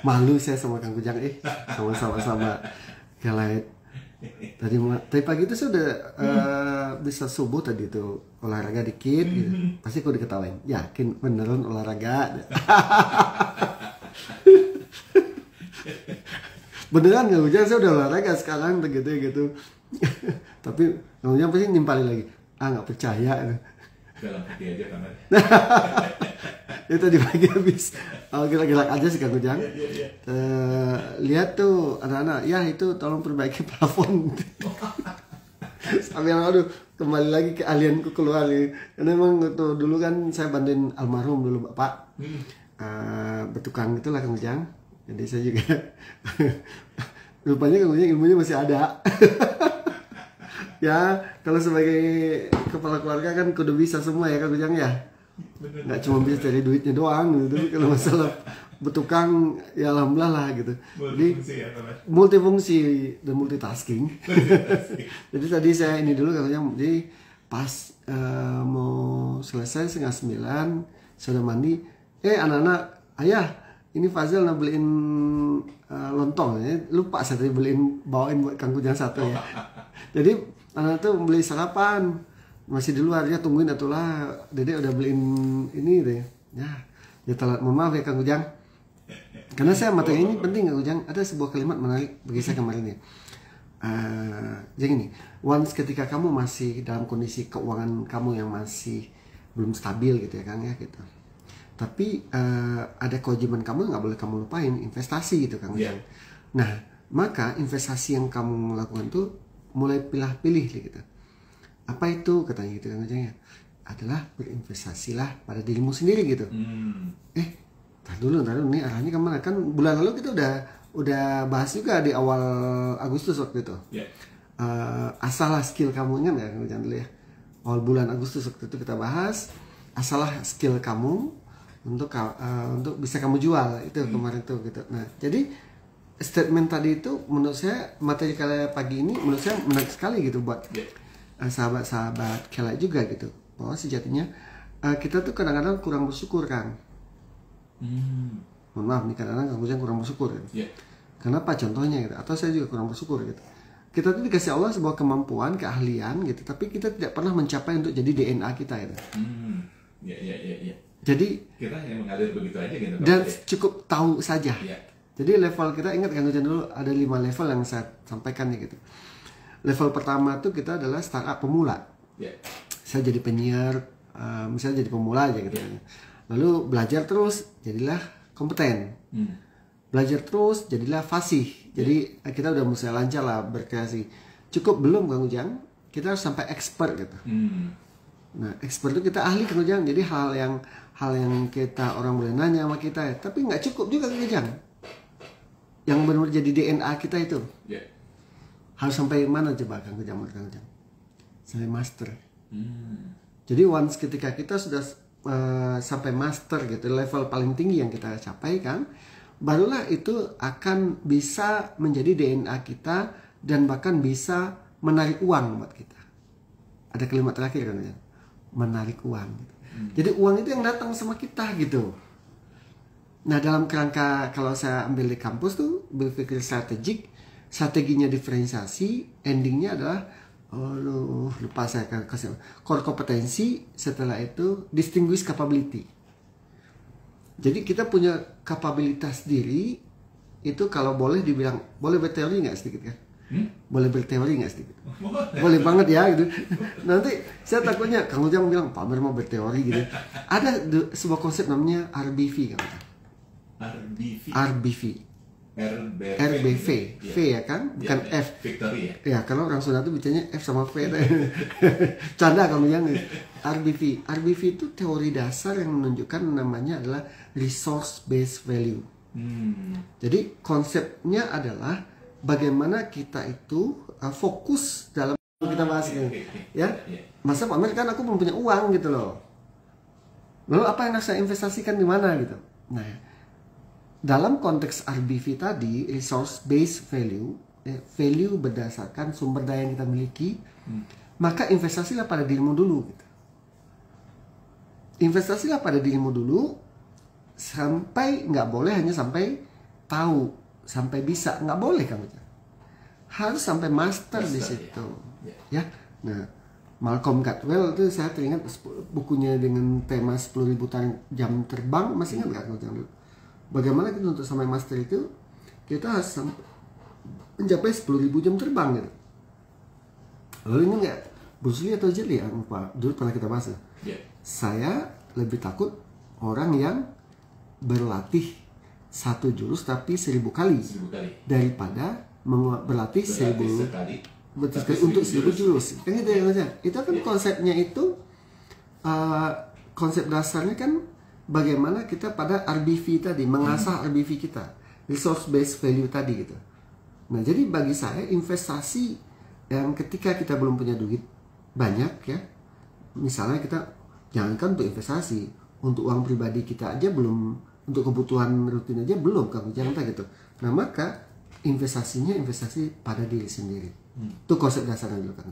Malu saya sama Kang Kujang, sama Kelait. Tadi pagi itu saya udah bisa subuh tadi tuh olahraga dikit gitu. Pasti aku diketawain, yakin beneran olahraga. Beneran Kang Kujang, saya udah olahraga sekarang gitu. Tapi Kang Kujang pasti nimpalin lagi, nggak percaya. Dalam hati aja kan. Itu tadi pagi habis gerak-gerak aja sih Kang Kujang. Lihat tuh anak-anak, ya itu tolong perbaiki plafon. Sampai aduh kembali lagi ke alianku keluar nih. Karena emang tuh dulu kan saya bantuin almarhum dulu Bapak. Bertukang itulah Kang Kujang. Jadi saya juga rupanya Kang Kujang ilmunya masih ada. Ya kalau sebagai kepala keluarga kan kudu bisa semua ya Kang Kujang ya. Nggak cuma bisa cari duitnya doang gitu. Kalau masalah bertukang ya alhamdulillah lah gitu. Jadi multifungsi dan multitasking. Jadi tadi saya ini dulu Kang Kujang. Jadi pas mau selesai 8:30 sudah mandi. Anak-anak, ayah ini Fazil nak beliin lontong ya. Lupa saya tadi bawain buat Kang Kujang satu ya. Jadi anak tuh beli sarapan masih di luar, ya tungguin atulah Dede udah beliin ini deh ya telat, mohon maaf ya Kang Kujang, karena saya materi ini penting Kang Kujang. Ada sebuah kalimat menarik bagi saya kemarin ya. Jadi gini, once ketika kamu masih dalam kondisi keuangan kamu yang masih belum stabil gitu ya Kang ya gitu, tapi ada kewajiban kamu nggak boleh kamu lupain, investasi gitu Kang Kujang. Nah maka investasi yang kamu lakukan tuh mulai pilih-pilih gitu. Apa itu katanya gitu Kang Kujang ya? Adalah berinvestasilah pada dirimu sendiri gitu. Tar dulu nih arahnya kemana? Kan bulan lalu kita udah bahas juga di awal Agustus waktu itu. Asalah skill kamu, ingat ya Kang Kujang dulu ya? Awal bulan Agustus waktu itu kita bahas asalah skill kamu untuk bisa kamu jual itu kemarin tuh gitu. Nah jadi statement tadi itu menurut saya, materi kalian pagi ini menurut saya menarik sekali gitu buat sahabat-sahabat Kela juga gitu, bahwa sejatinya kita tuh kadang-kadang kurang bersyukur Kang. Mohon maaf nih, kadang-kadang Kang Kujang kurang bersyukur gitu. Kenapa contohnya gitu, atau saya juga kurang bersyukur gitu. Kita tuh dikasih Allah sebuah kemampuan, keahlian gitu, tapi kita tidak pernah mencapai untuk jadi DNA kita gitu. Jadi kita hanya mengalir begitu aja gitu. Dan cukup tahu saja. Jadi level kita, ingat Kang Kujang dulu ada 5 level yang saya sampaikan nih gitu. Level pertama tuh kita adalah startup pemula. Saya jadi penyiar, misalnya jadi pemula aja gitu. Lalu belajar terus, jadilah kompeten. Belajar terus, jadilah fasih. Jadi kita udah mulai lancar lah berkreasi. Cukup belum Kang Kujang? Kita harus sampai expert gitu. Nah expert itu kita ahli Kang Kujang. Jadi hal yang kita orang boleh nanya sama kita, tapi nggak cukup juga Kang Kujang. Yang benar jadi DNA kita itu harus sampai mana coba Kang Kujang? Sampai master. Jadi once ketika kita sudah sampai master gitu, level paling tinggi yang kita capai kan, barulah itu akan bisa menjadi DNA kita dan bahkan bisa menarik uang buat kita. Ada kalimat terakhir kan, menarik uang gitu. Jadi uang itu yang datang sama kita gitu. Nah dalam kerangka kalau saya ambil di kampus tuh berpikir strategik, strateginya diferensiasi, endingnya adalah lupa saya kasih core kompetensi, setelah itu distinguished capability. Jadi kita punya kapabilitas diri itu, kalau boleh dibilang, boleh berteori nggak sedikit kan? Boleh berteori nggak sedikit? Boleh banget ya gitu. Nanti saya takutnya Kang Kujang bilang Pak Amir mau berteori gitu. Ada sebuah konsep namanya RBV Kang Kujang. RBV, V ya kan, bukan F. Victory ya. Kalau orang Sunda tuh bacanya F sama V. Canda kamu yang RBV itu teori dasar yang menunjukkan namanya adalah resource based value. Jadi konsepnya adalah bagaimana kita itu fokus dalam kita bahas ya. Masa Pak Amir kan aku belum punya uang gitu loh. Lalu apa yang saya investasikan di mana gitu. Nah dalam konteks RBV tadi, resource based value, value berdasarkan sumber daya yang kita miliki, maka investasilah pada dirimu dulu gitu. Investasilah pada dirimu dulu, sampai nggak boleh hanya sampai tahu, sampai bisa, nggak boleh Kang Ujang. Harus sampai master di situ. Ya. Nah, Malcolm Gladwell itu saya teringat bukunya dengan tema 10.000 jam terbang, masih ingat nggak Kang Ujang dulu? Bagaimana kita untuk sampai master itu, kita harus mencapai 10.000 jam terbang gitu. Lalu ini nggak Bruce Lee atau Jet Li yang dulu pernah kita bahas. Saya lebih takut orang yang berlatih satu jurus tapi 1.000 kali daripada berlatih 1.000 kali untuk 1.000 jurus. Kan gitu ya Mas. Itu kan konsepnya itu konsep dasarnya kan bagaimana kita pada RBV tadi, mengasah RBV kita, resource based value tadi gitu. Nah, jadi bagi saya investasi yang ketika kita belum punya duit banyak ya, misalnya kita jangankan untuk investasi, untuk uang pribadi kita aja belum, untuk kebutuhan rutin aja belum, kamu jangan gitu. Nah, maka investasinya investasi pada diri sendiri. Itu konsep dasarnya dulu kan.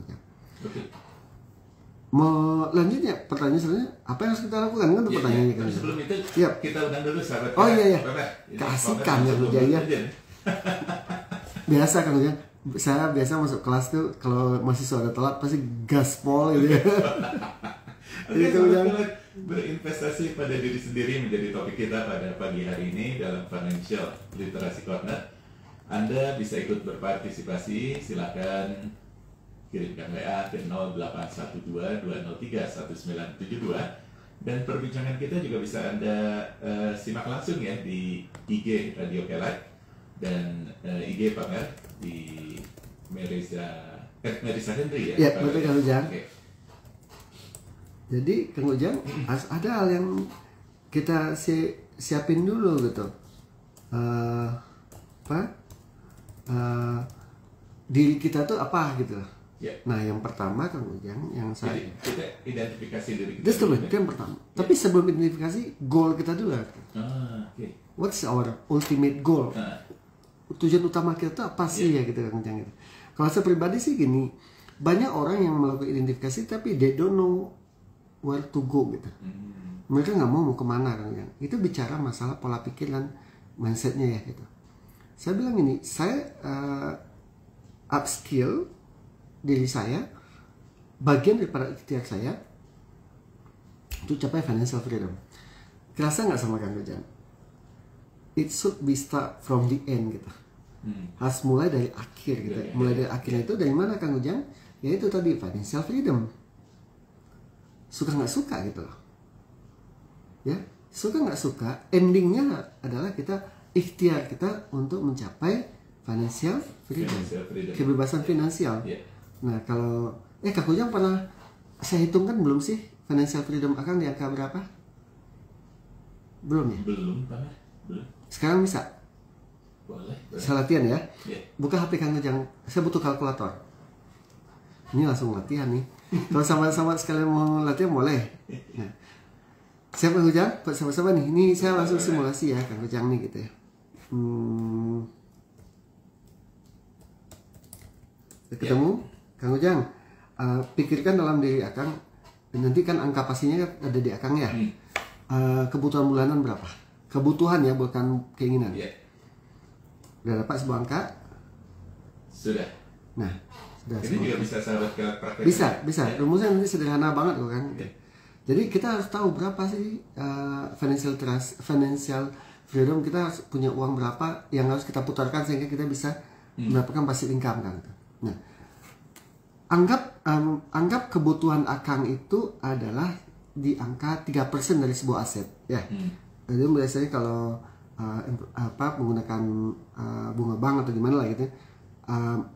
Mau lanjut ya pertanyaan selanjutnya, apa yang harus kita lakukan kan pertanyaannya kan. Sebelum itu kita undang dulu sahabat. Oh iya. Kasihkan ya Bu Jaya. Biasa kan ya. Saya biasa masuk kelas tuh kalau mahasiswa ada telat pasti gaspol gitu ya. Jadi kalau berinvestasi pada diri sendiri menjadi topik kita pada pagi hari ini dalam Financial Literacy Corner. Anda bisa ikut berpartisipasi, silakan kirimkan WA ke 0812-203-1972 dan perbincangan kita juga bisa Anda simak langsung ya di IG Radio Kelat dan IG Pamer di Merisa Henry ya. Iya, betul Kang Ujang. Jadi Kang Ujang ada hal yang kita siapin dulu gitu. Diri kita tuh apa gitu. Nah, yang pertama Kang Ujang yang saya kita identifikasi diri kita. Itu yang pertama. Tapi sebelum identifikasi, goal kita dulu. What's our ultimate goal? Tujuan utama kita tuh apa sih ya gitu Kang Ujang gitu. Kalau saya pribadi sih gini, banyak orang yang melakukan identifikasi tapi they don't know where to go gitu. Mereka nggak mau kemana Kang Ujang. Itu bicara masalah pola pikir dan mindsetnya ya gitu. Saya bilang ini, saya upskill diri saya, bagian daripada ikhtiar saya untuk capai financial freedom. Kerasa nggak sama Kang Ujang? It should be start from the end gitu. Harus mulai dari akhir gitu. Mulai dari akhirnya itu dari mana Kang Ujang? Yaitu tadi financial freedom. Suka nggak suka gitu loh. Ya, suka nggak suka, endingnya adalah kita ikhtiar kita untuk mencapai financial freedom. Kebebasan finansial. Nah, kalau Kang Ujang pernah saya hitungkan belum sih financial freedom akan di angka berapa? Belum ya? Belum. Sekarang bisa? Boleh. Saya latihan ya. Buka HP Kang Ujang. Saya butuh kalkulator. Ini langsung latihan nih. Kalau sama-sama sekalian mau latihan boleh. Nah, siapa Kang Ujang? Sama-sama nih. Ini saya langsung simulasi ya Kang Ujang nih gitu ya. Ketemu Kang Ujang. Pikirkan dalam diri Akang. Nanti kan angka pastinya ada di Akang ya. Kebutuhan bulanan berapa? Kebutuhan ya, bukan keinginan. Udah dapat sebuah angka? Sudah. Nah, sudah. Ini juga bisa sahabat praktek. Bisa. Rumusnya nanti sederhana banget kok kan. Jadi kita harus tahu berapa sih financial freedom, kita harus punya uang berapa yang harus kita putarkan sehingga kita bisa mendapatkan passive income kan. Nah, anggap kebutuhan Akang itu adalah di angka 3% dari sebuah aset ya. Jadi biasanya kalau menggunakan bunga bank atau gimana lah gitu,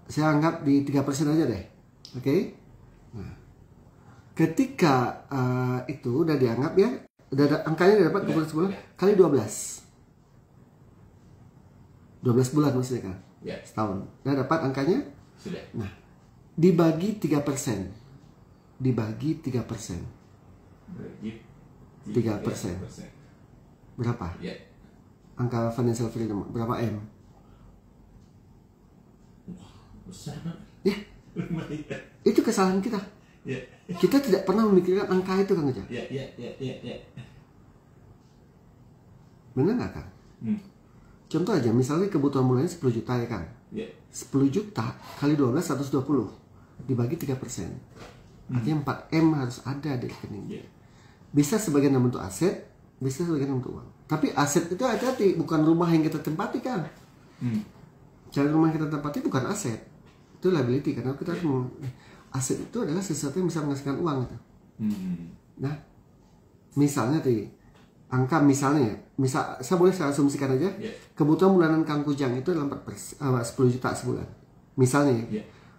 saya anggap di 3% aja deh. Oke? Nah, ketika itu udah dianggap ya, udah angkanya dapat 12 bulan kali 12. 12 bulan maksudnya kan? Setahun. Udah dapat angkanya? Sudah. Nah, dibagi 3%. Dibagi 3%. Bagi 3%. Berapa? Angka financial freedom berapa M? Besar banget. Ya. Itu kesalahan kita. Kita tidak pernah memikirkan angka itu Kang Ujang. Ya. Benar nggak Kang? contoh aja, misalnya kebutuhan bulannya 10 juta ya kan. 10 juta kali 12 120 dibagi 3%. Artinya 4M harus ada di rekening. Bisa sebagian dalam bentuk aset, bisa sebagian dalam bentuk uang. Tapi aset itu hati-hati, bukan rumah yang kita tempati kan. Cara rumah yang kita tempati bukan aset, itu liability, karena kita harus aset itu adalah sesuatu yang bisa menghasilkan uang gitu. Nah, misalnya tadi angka misalnya, saya boleh saya asumsikan aja, kebutuhan bulanan Kang Kujang itu adalah 10 juta sebulan. Misalnya,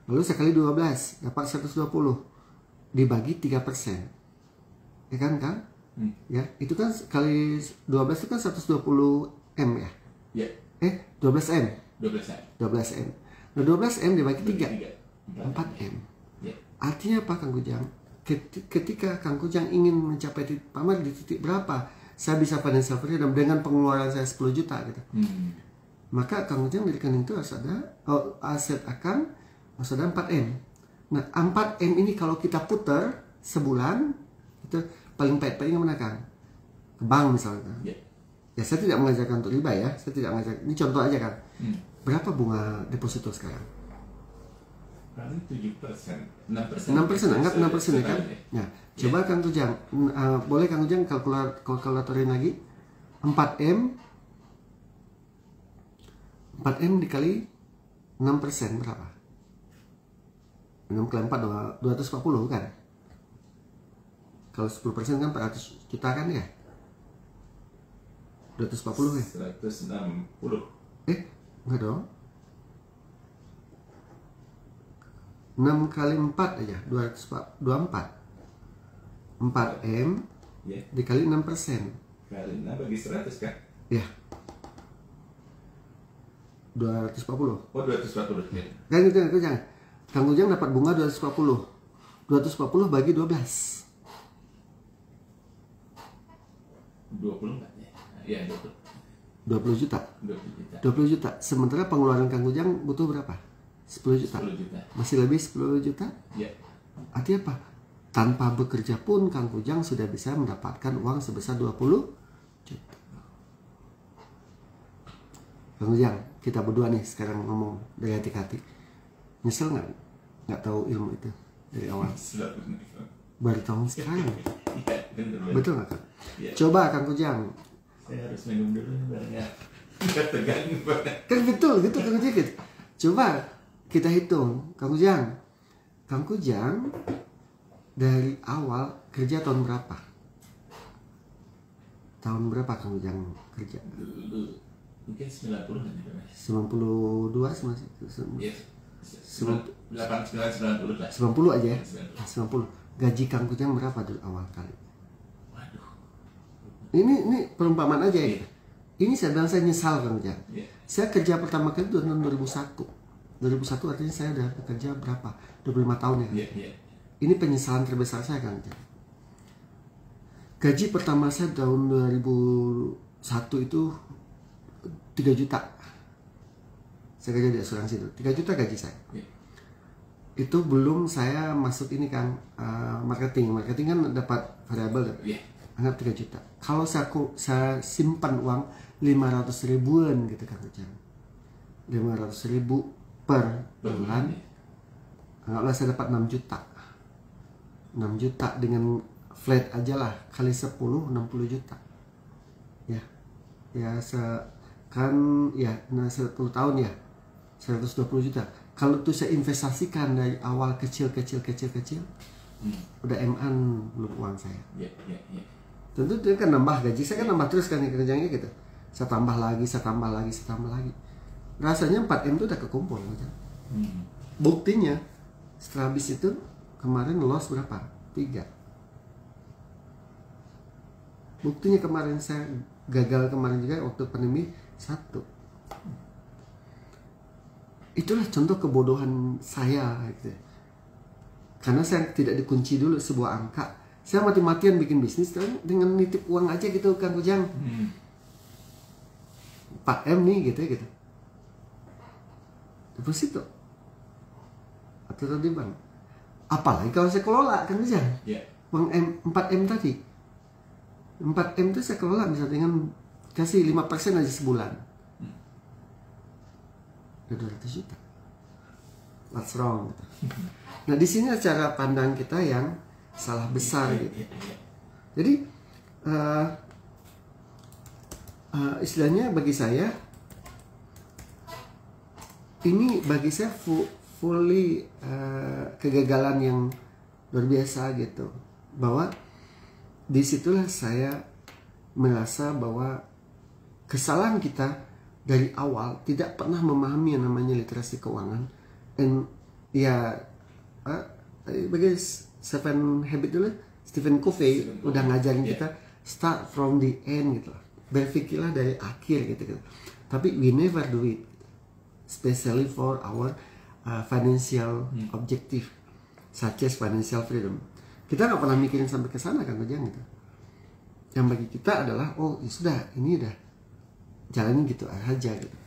lalu saya kali 12 dapat 120 dibagi 3%. Ya kan, Kang? Ya, itu kan kali 12 itu kan 120 M ya? 12 M. 12 M. Nah, 12 M dibagi 3, 4 M. Artinya apa, Kang Kujang? Ketika Kang Kujang ingin mencapai titik pamer di titik berapa, saya bisa financial freedom dengan pengeluaran saya 10 juta gitu. Maka Kang Kujang di rekening itu harus ada aset akan harus ada 4M. Nah, 4M ini kalau kita putar sebulan itu paling pahit-pahitnya mana, Kang? Ke bank misalnya. Ya, saya tidak mengajarkan untuk riba ya. Saya tidak mengajarkan. Ini contoh aja, Kang. Berapa bunga deposito sekarang? Paling 7%, 6%, anggap 6% ya kan? Nah, coba Kang Kujang, boleh Kang Kujang kalkulatorin lagi 4M dikali 6% berapa? 6 kali 4, 240 kan? Kalau 10% kan 400 juta kan ya? 240 ya? 160. Enggak dong. 6 kali 4 aja, 224. 4M dikali 6%. Kali 6 bagi 100 kan? Ya. 240. Oh, 240 ya. Kan itu Kang Kujang. Kang Kujang dapat bunga 240. 240 bagi 12. 20 enggak ya? Iya, 20. 20 juta. 20 juta. Sementara pengeluaran Kang Kujang butuh berapa? 10 juta. 10 juta. Masih lebih 10 juta? Ya. Artinya apa? Tanpa bekerja pun Kang Kujang sudah bisa mendapatkan uang sebesar 20 juta. Kang Kujang, kita berdua nih sekarang ngomong dari hati ke hati. Nyesel nggak tahu ilmu itu dari awal? Baru tahun sekarang. Iya, benar. Betul nggak, Kang? Ya. Coba Kang Kujang. Saya harus minum dulu nih barangnya. Nggak tegang banget. Kan betul gitu Kang Kujang gitu. Coba kita hitung, Kang Kujang. Kang Kujang dari awal kerja tahun berapa? Tahun berapa Kang Kujang kerja? Dulu mungkin 90 kan ya, Mas? 92 masih. Iya. 89 90 lah. 90 aja ya. 90. 90. Gaji Kang Kujang berapa dulu awal kali? Waduh. Ini perumpamaan aja ya. Ini saya bilang saya nyesal Kang Kujang. Iya. Saya kerja pertama kali itu tahun 2001. 2001 artinya saya udah bekerja berapa? 25 tahun ya. Iya. Ini penyesalan terbesar saya Kang Kujang. Gaji pertama saya tahun 2001 itu 3 juta. Saya kerja di asuransi itu. 3 juta gaji saya. Iya. Itu belum saya masuk ini Kang, marketing. Marketing kan dapat variabel. Iya. Anggap 3 juta. Kalau saya simpan uang 500 ribuan gitu Kang Kujang. 500 ribu per bulan. Anggaplah saya dapat 6 juta. 6 juta dengan flat aja lah, kali 10 60 juta. Ya. Ya ya 10 tahun ya 120 juta. Kalau tuh saya investasikan dari awal kecil udah MN belum uang saya. Iya. Tentu dia kan nambah gaji saya kan nambah terus kan kerjanya gitu. Saya tambah lagi. Rasanya 4M itu udah kekumpul gitu. Buktinya setelah habis itu kemarin loss berapa? 3. Buktinya kemarin saya gagal kemarin juga waktu pandemi 1. Itulah contoh kebodohan saya gitu. Karena saya tidak dikunci dulu sebuah angka. Saya mati-matian bikin bisnis dengan nitip uang aja gitu Kang Kujang. 4M nih gitu. Deposito. Atau tadi bang. Apalagi kalau saya kelola Kang Kujang. Uang 4M tadi. 4M itu saya kelola misalnya dengan kasih 5% aja sebulan. udah 200 juta. What's wrong? Gitu. Nah di sini cara pandang kita yang salah besar gitu. Jadi istilahnya bagi saya ini bagi saya fully kegagalan yang luar biasa gitu. Bahwa disitulah saya merasa bahwa kesalahan kita dari awal tidak pernah memahami yang namanya literasi keuangan. Dan ya bagi Seven Habits dulu, Stephen Covey udah ngajarin kita start from the end gitu lah. Berpikirlah dari akhir gitu. Tapi we never do it, especially for our financial objective, such as financial freedom. Kita nggak pernah mikirin sampai ke sana kan, Kujang gitu. Yang bagi kita adalah oh ya sudah, ini udah jalanin gitu aja gitu.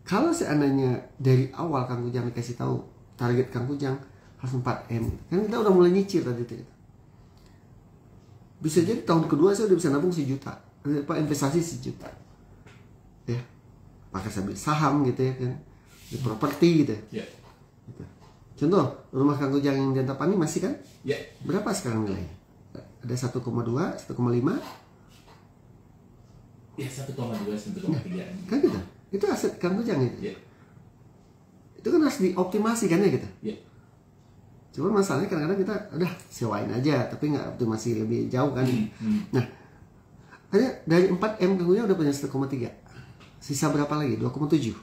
Kalau seandainya dari awal Kang Kujang dikasih tahu target Kang Kujang harus 4M, kan kita udah mulai nyicil tadi itu. Bisa jadi tahun kedua saya udah bisa nabung 1 juta, investasi 1 juta, ya, pakai saya beli saham gitu ya kan, di properti gitu. Yeah. Gitu. Contoh rumah Kang Kujang yang di Antapani masih kan? Yeah. Berapa sekarang nilainya? Ada 1,2, 1,5? Ya 1,2, 1,3. Kan gitu. Itu aset Kang Kujang itu. Yeah. Itu kan harus dioptimasi kan ya gitu. Yeah. Cuma masalahnya kadang-kadang kita udah sewain aja, tapi nggak optimasi lebih jauh kan. Nah, hanya dari 4M Kang Kujang udah punya 1,3. Sisa berapa lagi? 2,7.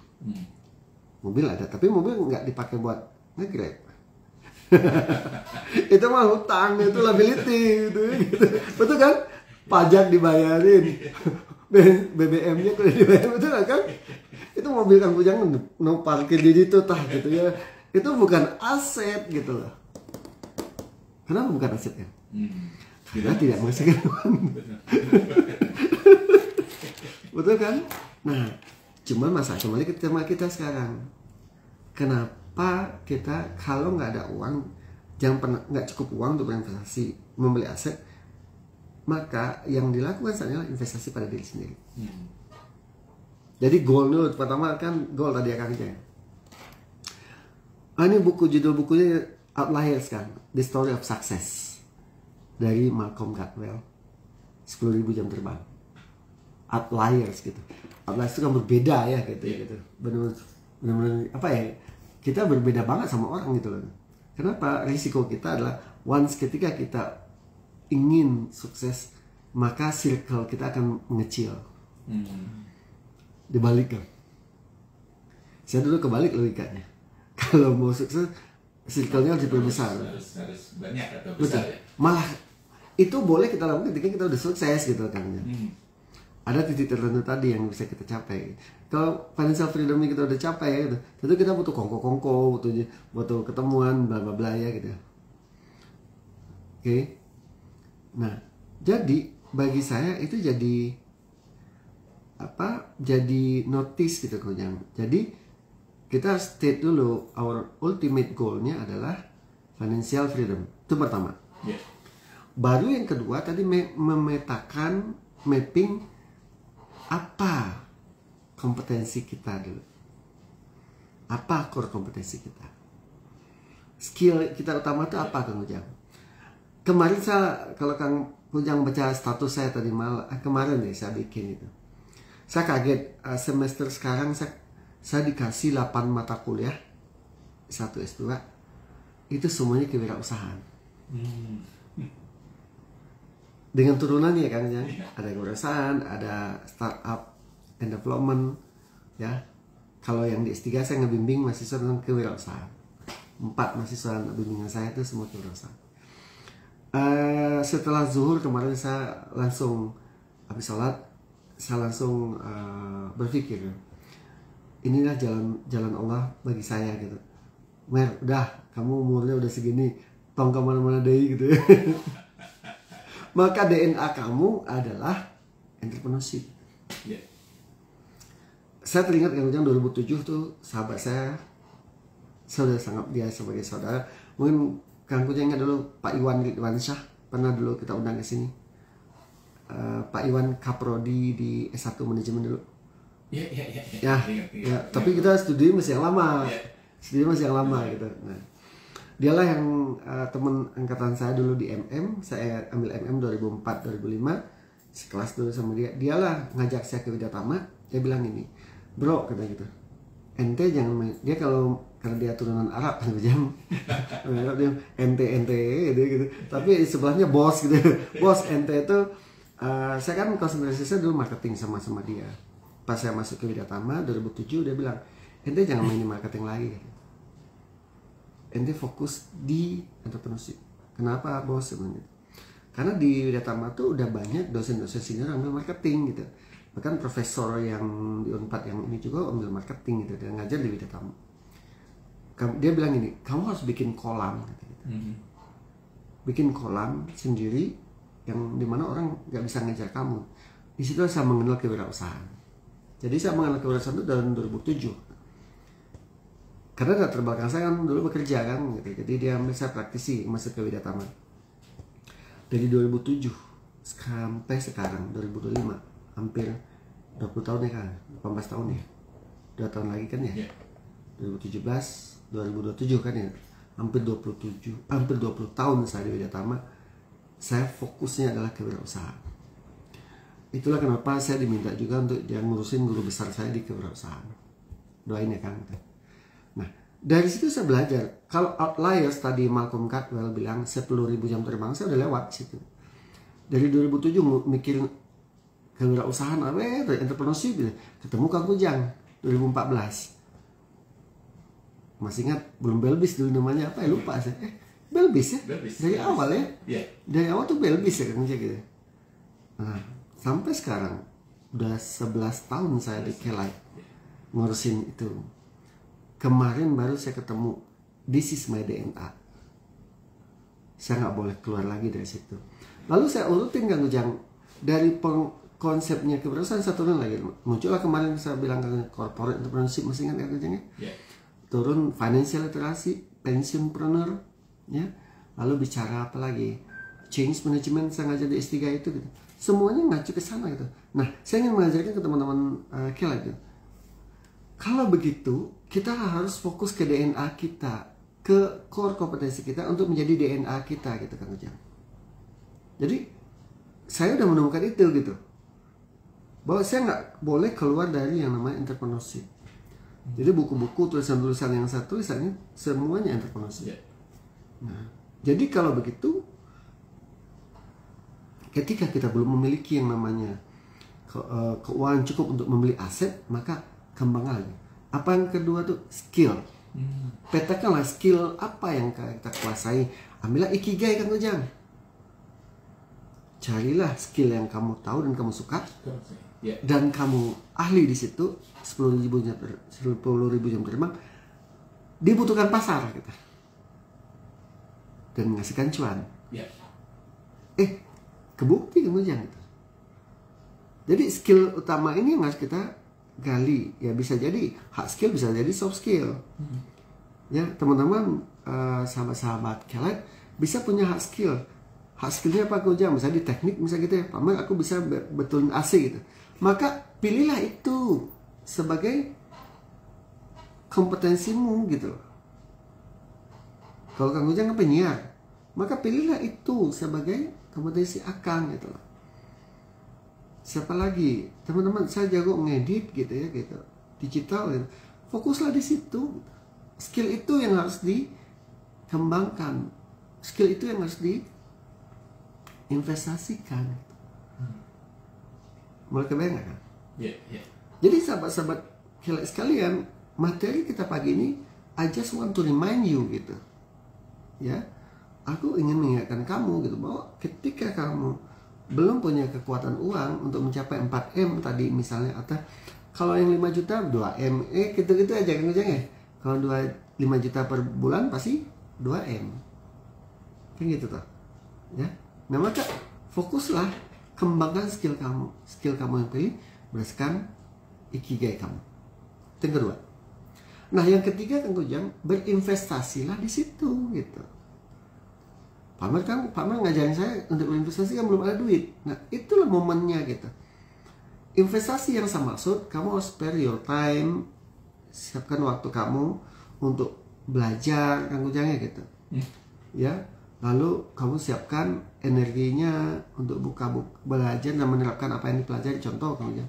Mobil ada, tapi mobil nggak dipakai buat nge-grab. Itu mah hutang, itu liability gitu. Betul kan? Pajak dibayarin. BBM-nya udah dibayar, betul kan? Itu mobil Kang Kujang no parkir di situ tah gitu ya. Itu bukan aset gitu loh. Kenapa bukan aset kan? Karena tidak menghasilkan uang. Betul kan? Nah, cuman masalah kembali ke tema kita sekarang. Kenapa kita kalau nggak ada uang, jangan pernah nggak cukup uang untuk berinvestasi, membeli aset, maka yang dilakukan adalah investasi pada diri sendiri. Jadi goal dulu, pertama kan goal tadi ya Kang Jeng. Ini judul bukunya Outliers kan, The Story of Success dari Malcolm Gladwell, 10.000 jam terbang. Outliers gitu. Outliers itu kan berbeda ya gitu. Benar-benar apa ya? Kita berbeda banget sama orang gitu loh. Kenapa? Risiko kita adalah once ketika kita ingin sukses, maka circle kita akan mengecil. Dibalik kan. Saya dulu kebalik logikanya. Kalau mau sukses, circle-nya harus diperbesar. Harus banyak atau besar ya? Malah itu boleh kita lakukan ketika kita udah sukses gitu kan. Ada titik tertentu tadi yang bisa kita capai. Kalau financial freedom kita udah capai gitu, tentu kita butuh kongko, butuh ketemuan, bla bla bla ya gitu. Oke. Nah, jadi bagi saya itu jadi apa? Jadi notice gitu Kujang. Jadi kita state dulu our ultimate goal-nya adalah financial freedom. Itu pertama. Yeah. Baru yang kedua tadi memetakan mapping apa kompetensi kita dulu. Apa core kompetensi kita? Skill kita utama itu apa Kang Kujang? Kemarin kalau Kang Kujang baca status saya tadi kemarin deh saya bikin itu. Saya kaget semester sekarang saya dikasih 8 mata kuliah 1 S2 itu semuanya kewirausahaan. Dengan turunannya kan ya, ada kewirausahaan, ada startup and development ya. Kalau yang di S3 saya ngebimbing mahasiswa tentang kewirausahaan. 4 mahasiswa bimbingan saya itu semua kewirausahaan. Setelah zuhur kemarin saya langsung habis sholat saya langsung berpikir inilah jalan Allah bagi saya gitu. Mer, udah kamu umurnya udah segini, tong kemana-mana deh gitu ya. Maka DNA kamu adalah entrepreneurship. Yeah. Saya teringat Kang Kujang 2007 tuh sahabat saya sudah sangat dia sebagai saudara. Mungkin Kang Kujang ingat dulu Pak Iwan Ridwansyah, pernah dulu kita undang ke sini. Pak Iwan Kaprodi di S1 manajemen dulu. Ya, tapi kita studi masih yang lama. Studi masih yang lama gitu. Nah, dialah yang teman angkatan saya dulu di MM, saya ambil MM 2004-2005, sekelas dulu sama dia. Dialah ngajak saya ke Widyatama. Dia bilang ini, bro, kata gitu, ente jangan main. Dia kalau karena dia turunan Arab kan dia ente gitu. Tapi sebelahnya bos gitu. Bos ente itu saya kan konsentrasi saya dulu marketing sama dia. Pas saya masuk ke Widyatama 2007 dia bilang, ente jangan main di marketing lagi. Ente fokus di entrepreneurship. Kenapa bos sebenarnya? Karena di Widyatama tuh udah banyak dosen-dosen senior ambil marketing gitu. Bahkan profesor yang di Unpad yang ini juga ambil marketing gitu, dia ngajar di Widyatama. Dia bilang ini, kamu harus bikin kolam gitu. Bikin kolam sendiri yang dimana orang nggak bisa ngajar kamu. Di situ saya mengenal kewirausahaan. Jadi saya mengenal kewirausahaan itu tahun 2007. Karena latar belakang saya kan dulu bekerja kan gitu. Jadi dia ambil saya praktisi masuk ke Widyatama. Dari 2007 sampai sekarang 2025, hampir 20 tahun ya kan, 18 tahun ya. 2 tahun lagi kan ya. 2017, 2027 kan ya. Hampir 20 tahun saya di Widyatama. Saya fokusnya adalah kewirausahaan. Itulah kenapa saya diminta juga untuk dia ngurusin guru besar saya di kewirausahaan. Doain ya kan. Nah, dari situ saya belajar. Kalau outliers tadi Malcolm Gladwell bilang 10.000 jam terbang, saya udah lewat situ. Dari 2007 mikir kewirausahaan, entrepreneurship, ketemu Kang Ujang 2014. Masih ingat belum Belbis dulu namanya apa ya, lupa saya. Belbis ya? Dari awal ya? Dari awal tuh Belbis ya Kang Ujang gitu. Nah, sampai sekarang udah 11 tahun saya di Kelai ngurusin itu. Kemarin baru saya ketemu this is my DNA. Saya nggak boleh keluar lagi dari situ. Lalu saya urutin Kang Ujang dari konsepnya kewirausahaan satu turun lagi. Muncullah kemarin saya bilang ke corporate entrepreneurship, masih ingat Kang Ujang ya? Turun financial literacy, pensionpreneur, ya. Lalu bicara apa lagi? Change management, saya ngajar di S3 itu gitu. Semuanya ngacu ke sana gitu. Nah, saya ingin mengajarkan ke teman-teman Kelai gitu. Kalau begitu, kita harus fokus ke DNA kita, ke core kompetensi kita untuk menjadi DNA kita gitu Kang Ujang. Jadi, saya udah menemukan itu gitu. Bahwa saya nggak boleh keluar dari yang namanya entrepreneurship. Jadi buku-buku, tulisan-tulisan yang saya tulisannya semuanya entrepreneurship. Nah, jadi kalau begitu, ketika kita belum memiliki yang namanya keuangan cukup untuk membeli aset, maka kembang lagi. Apa yang kedua tuh? Skill. Petakanlah skill apa yang kita kuasai. Ambillah ikigai Kang Ujang. Carilah skill yang kamu tahu dan kamu suka, dan kamu ahli di situ. 10.000 jam terbang dibutuhkan pasar gitu, dan menghasilkan cuan. Kebukti Kang Ujang gitu. Jadi skill utama ini yang harus kita gali. Ya bisa jadi hard skill, bisa jadi soft skill. Ya teman-teman, sahabat-sahabat Kelai bisa punya hard skill. Hard skillnya apa Kang Ujang? Misalnya di teknik, misalnya gitu ya, Pamer aku bisa betulin AC gitu. Maka pilihlah itu sebagai kompetensimu gitu. Kalau Kang Ujang kan penyiar, maka pilihlah itu sebagai kompetensi Akang gitu. Siapa lagi? Teman-teman, saya jago ngedit gitu ya gitu. Digital gitu. Fokuslah di situ. Skill itu yang harus dikembangkan. Skill itu yang harus diinvestasikan. Mulai kebayang kan? Jadi sahabat-sahabat Kelai sekalian, materi kita pagi ini I just want to remind you gitu. Ya. Aku ingin mengingatkan kamu gitu bahwa ketika kamu belum punya kekuatan uang untuk mencapai 4M tadi misalnya, atau kalau yang 5 juta 2M, gitu-gitu aja Kang Ujang ya. Kalau 5 juta per bulan pasti 2M. Kan gitu toh. Ya. Nah, maka fokuslah, kembangkan skill kamu. Skill kamu yang pilih berdasarkan ikigai kamu. Itu yang kedua. Nah, yang ketiga Kang Ujang, berinvestasilah di situ gitu. Pamer ngajarin saya untuk berinvestasi kan belum ada duit. Nah, itulah momennya gitu. investasi yang saya maksud, kamu harus spare your time, siapkan waktu kamu untuk belajar, Kang Ujang ya gitu. Ya, lalu kamu siapkan energinya untuk belajar dan menerapkan apa yang dipelajari. Contoh Kang Ujang,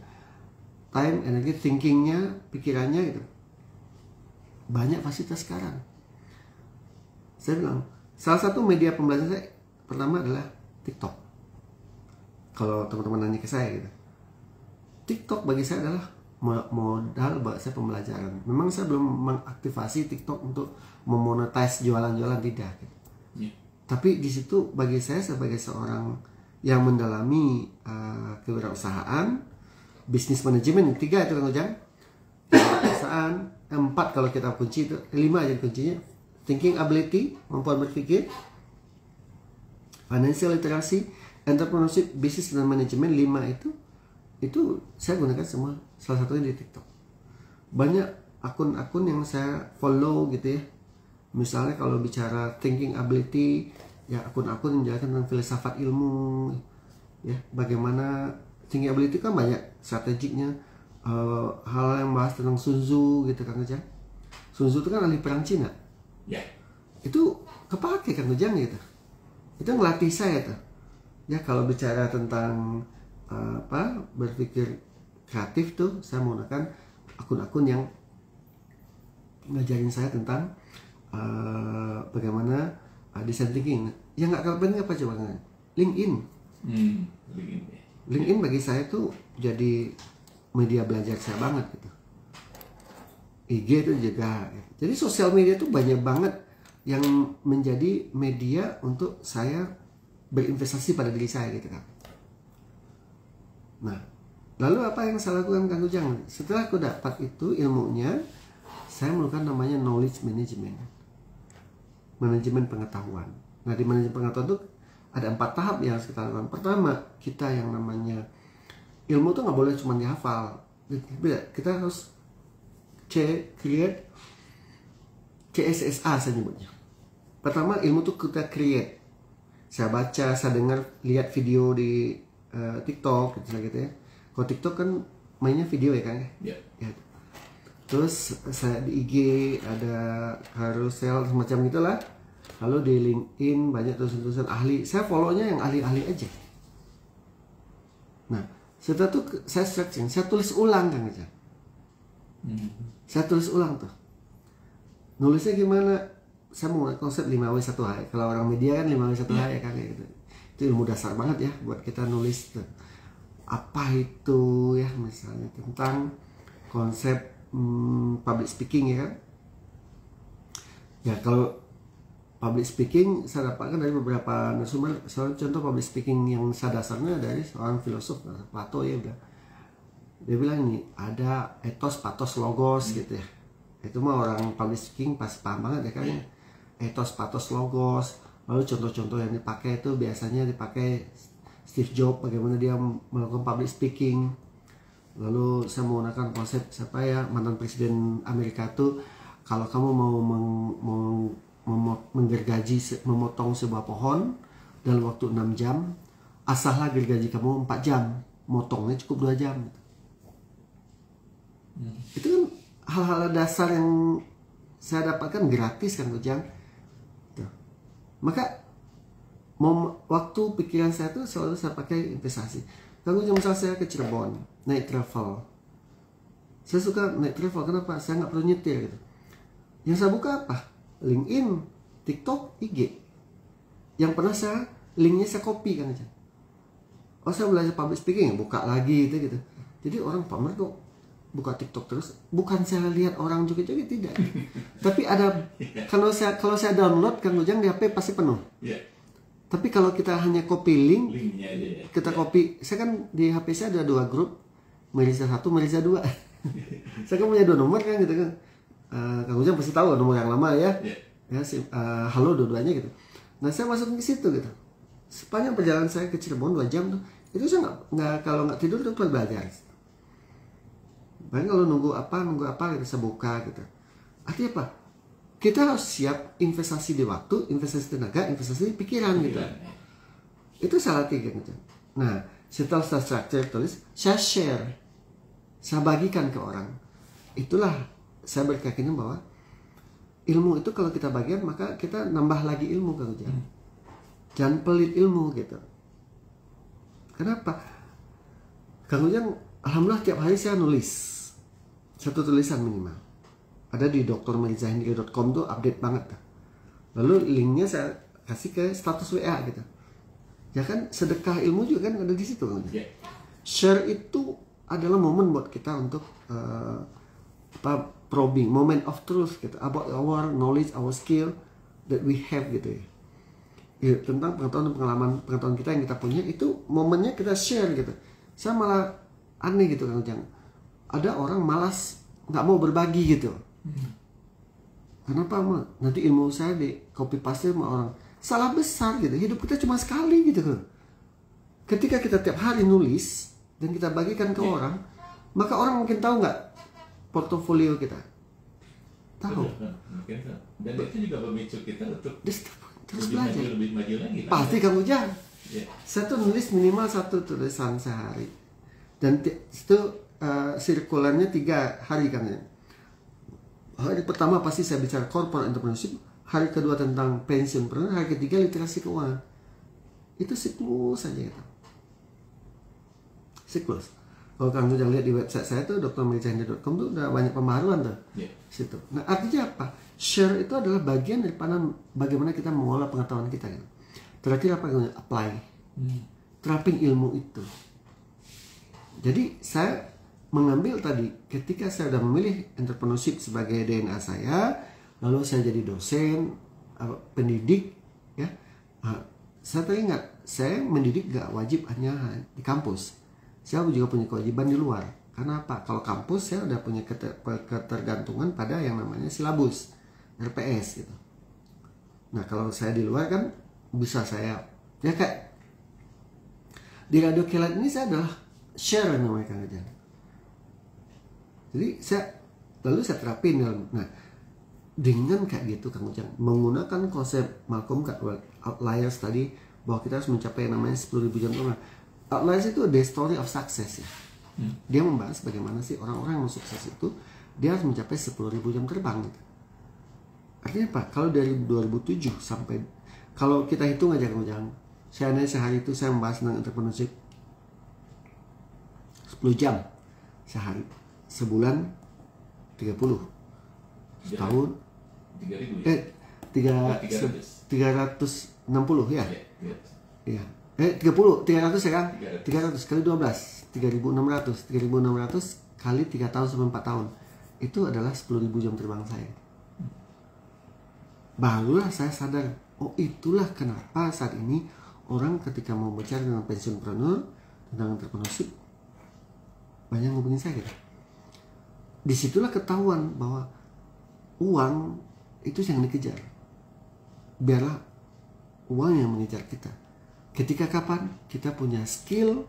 time, energi, thinkingnya, pikirannya gitu. Banyak fasilitas sekarang. Saya bilang, salah satu media pembelajaran saya pertama adalah TikTok. Kalau teman-teman nanya ke saya gitu, TikTok bagi saya adalah modal buat saya pembelajaran. Memang saya belum mengaktifasi TikTok untuk memonetize jualan-jualan, tidak gitu. Tapi di situ bagi saya sebagai seorang yang mendalami kewirausahaan, bisnis manajemen, 3 itu Kang Ujang. Kewirausahaan, 4 kalau kita kunci itu, 5 aja kuncinya. Thinking ability, kemampuan berpikir, financial literacy, entrepreneurship, bisnis dan manajemen, 5 itu saya gunakan semua, salah satunya di TikTok. Banyak akun-akun yang saya follow gitu ya. Misalnya kalau bicara thinking ability, ya akun-akun yang menjelaskan tentang filsafat ilmu, ya bagaimana thinking ability kan banyak strategiknya, hal yang bahas tentang Sun Tzu gitu Kang Ujang. Sun Tzu itu kan ahli perang Cina. Ya. Itu kepake Kang Ujang gitu. Itu ngelatih saya tuh. Ya kalau bicara tentang berpikir kreatif tuh, saya menggunakan akun-akun yang ngajarin saya tentang bagaimana design thinking. Yang nggak kalah penting apa coba? LinkedIn. LinkedIn bagi saya tuh jadi media belajar saya banget gitu. IG itu juga. Jadi sosial media tuh banyak banget yang menjadi media untuk saya berinvestasi pada diri saya gitu kan. Nah, lalu apa yang saya lakukan Kang Ujang? Setelah aku dapat itu ilmunya, saya melakukan namanya knowledge management. Manajemen pengetahuan. Nah, di manajemen pengetahuan itu ada 4 tahap yang harus kita lakukan. Pertama, kita yang namanya ilmu tuh nggak boleh cuma dihafal. Kita harus create CSSA saya nyebutnya. Pertama, ilmu tuh kita create. Saya baca, saya dengar, lihat video di TikTok gitu ya. Kalau TikTok kan mainnya video ya kan ya. Ya. Terus saya di IG ada carousel semacam itulah. Lalu di LinkedIn banyak tulisan-tulisan ahli. Saya follow-nya yang ahli-ahli aja. Nah, setelah itu saya searching, saya tulis ulang kan aja. Saya tulis ulang tuh. Nulisnya gimana? Saya mau konsep 5W1H. Kalau orang media kan 5W1H ya kan gitu. Itu ilmu dasar banget ya buat kita nulis tuh. Apa itu ya, misalnya tentang konsep public speaking ya kan. Ya kalau public speaking saya dapatkan dari beberapa narasumber. Contoh public speaking yang saya dasarnya dari seorang filosof Plato ya udah. Dia bilang ini ada ethos, pathos, logos gitu ya. Itu mah orang public speaking pasti paham banget ya kan. Ethos, pathos, logos. Lalu contoh-contoh yang dipakai itu biasanya dipakai Steve Jobs, bagaimana dia melakukan public speaking. Lalu saya menggunakan konsep siapa ya, mantan presiden Amerika tuh, kalau kamu mau menggergaji, memotong sebuah pohon dalam waktu 6 jam, asahlah gergaji kamu 4 jam, motongnya cukup 2 jam. Itu kan hal-hal dasar yang saya dapatkan gratis kan Ujang. Maka waktu pikiran saya tuh selalu saya pakai investasi. Kalau misalnya saya ke Cirebon naik travel, saya suka naik travel. Kenapa? Saya nggak perlu nyetir gitu. Yang saya buka apa? LinkedIn, TikTok, IG. Yang pernah saya linknya saya copy kan aja. Oh saya belajar public speaking, buka lagi gitu. Jadi orang pamer tuh buka TikTok terus. Bukan saya lihat orang joget-joget, tidak. Tapi ada kalau saya download kan Ujang di HP pasti penuh. Tapi kalau kita hanya copy linknya aja ya. Kita copy, saya kan di HP saya ada 2 grup, Meriza 1, Meriza 2. Saya kan punya 2 nomor kan gitu kan. Kang Ujang pasti tahu nomor yang lama ya. Ya halo dua-duanya gitu. Nah saya masuk ke situ gitu. Sepanjang perjalanan saya ke Cirebon 2 jam tuh, itu saya nggak kalau nggak tidur tuh belajar. Bahkan kalau nunggu apa gitu saya buka gitu. Artinya apa? Kita harus siap investasi di waktu, investasi tenaga, investasi pikiran gitu. Itu salah 3 gitu. Nah, Setelah saya structure tulis, saya share, saya bagikan ke orang. Itulah saya berkeyakinan bahwa ilmu itu kalau kita bagikan maka kita nambah lagi ilmu, Kang Ujang. Jangan pelit ilmu gitu. Kenapa? Kang Ujang, alhamdulillah tiap hari saya nulis satu tulisan minimal. Ada di drmelizahindri.com tuh update banget. Lalu linknya saya kasih ke status WA gitu. Ya kan, sedekah ilmu juga kan ada di situ kan. Share itu adalah momen buat kita untuk probing, moment of truth gitu, about our knowledge, our skill that we have gitu ya. Ya, tentang pengetahuan dan pengetahuan kita yang kita punya, itu momennya kita share gitu. Saya malah aneh gitu Kang Ujang. Ada orang malas nggak mau berbagi gitu. Kenapa mah? Nanti ilmu saya di copy paste sama orang. Salah besar gitu. Hidup kita cuma sekali gitu kan. Ketika kita tiap hari nulis dan kita bagikan ke orang, maka orang mungkin tahu nggak portofolio kita. Tahu. Dan itu juga memicu kita untuk terus belajar. Lebih maju lagi. Pasti Kang Ujang. Saya tuh nulis minimal satu tulisan sehari. Dan itu sirkulannya 3 hari kan ya. Hari pertama pasti saya bicara corporate entrepreneurship, hari kedua tentang pensiunpreneur, hari ketiga literasi keuangan. Itu siklus saja gitu. Siklus. Kalau Kang Ujang lihat di website saya tuh drmelizahindri.com tuh udah banyak pembaharuan tuh. Situ. Nah, artinya apa? Share itu adalah bagian dari bagaimana kita mengolah pengetahuan kita kan. Terakhir apa yang apply. Terapin ilmu itu. Jadi saya mengambil tadi ketika saya sudah memilih entrepreneurship sebagai DNA saya, lalu saya jadi dosen, pendidik, ya. Saya teringat, saya mendidik gak wajib hanya di kampus. Saya juga punya kewajiban di luar. Karena apa? Kalau kampus saya udah punya ketergantungan pada yang namanya silabus, RPS gitu. Nah kalau saya di luar kan bisa saya, ya kayak di Radio Kilat ini saya adalah share namanya Kang Ujang. Jadi lalu saya terapin dalam. Nah, dengan kayak gitu Kang Ujang, menggunakan konsep Malcolm Gladwell outliers tadi, bahwa kita harus mencapai yang namanya 10.000 jam terbang. Outliers itu the story of success ya. Dia membahas bagaimana sih orang-orang yang sukses itu dia harus mencapai 10.000 jam terbang gitu. Artinya apa? Kalau dari 2007 sampai, kalau kita hitung aja Kang Ujang, sehari itu saya membahas tentang entrepreneurship 10 jam sehari. Sebulan 30, setahun 360 ya. Iya. 30, 300 ya kan? 300 kali 12, 3.600 kali 3 tahun sampai 4 tahun. Itu adalah 10.000 jam terbang saya. Barulah saya sadar, oh itulah kenapa saat ini orang ketika mau bicara tentang pensiunpreneur, tentang entrepreneurship, banyak ngomongin saya gitu. Disitulah ketahuan bahwa uang itu yang dikejar. Biarlah uang yang mengejar kita. Ketika kapan kita punya skill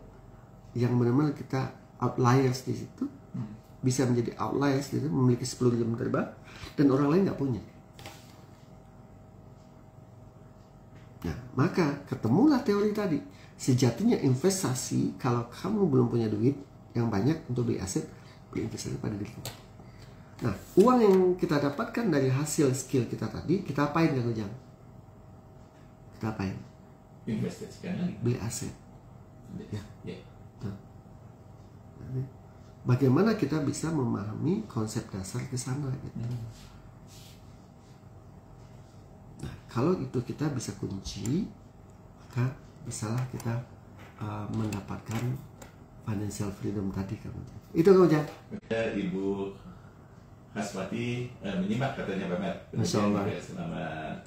yang benar-benar kita outliers di situ, bisa menjadi outliers di situ, memiliki 10 jam terbang dan orang lain nggak punya. Nah, maka ketemulah teori tadi. Sejatinya investasi, kalau kamu belum punya duit yang banyak untuk beli aset, berinvestasi pada diri kita. Nah, uang yang kita dapatkan dari hasil skill kita tadi, kita apain Kang Ujang? Kita apain? Investasikan lagi. Beli aset. Ya. Nah, bagaimana kita bisa memahami konsep dasar ke sana gitu. Nah, kalau itu kita bisa kunci, maka bisalah kita mendapatkan financial freedom tadi Kang Ujang. Itu Kang Ujang. Ibu Haswati menyimak katanya Pak Mer. Masya Allah. Selamat